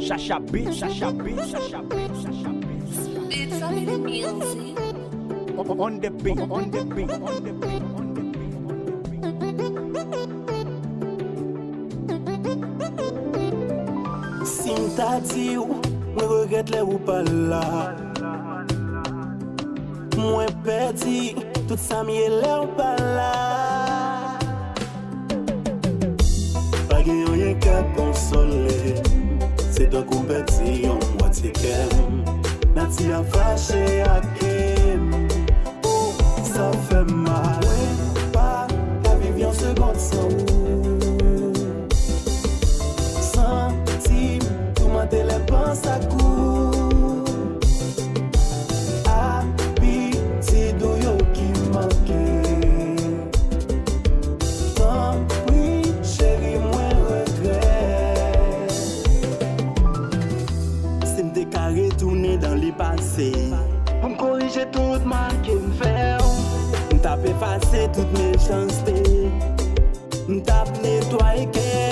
Chacha Beat, Chacha Beat, Chacha Beat, Chacha Beat. It's family music. On the beat, on the beat, on the beat, on the beat. Sim ta di ou, mwen regrette le ou pa la. Mwen perdi, tout sa miye le ou pa la. Pa gen yon yen ka konsole, se don kou perdi yon mwati kem. Nati a fache a kem, oh, ça fait mal. Mwen pa ka viv yon seconde sans ou. Santim, tout mante le pense à coup. Habitude yo qui manque. Tant oui, chérie, moi regret. C'est m'te carré tourner dans le passé. Pour me corriger tout mal que m'fait. M'tap effacer toute méchanceté. M'tap nettoyer.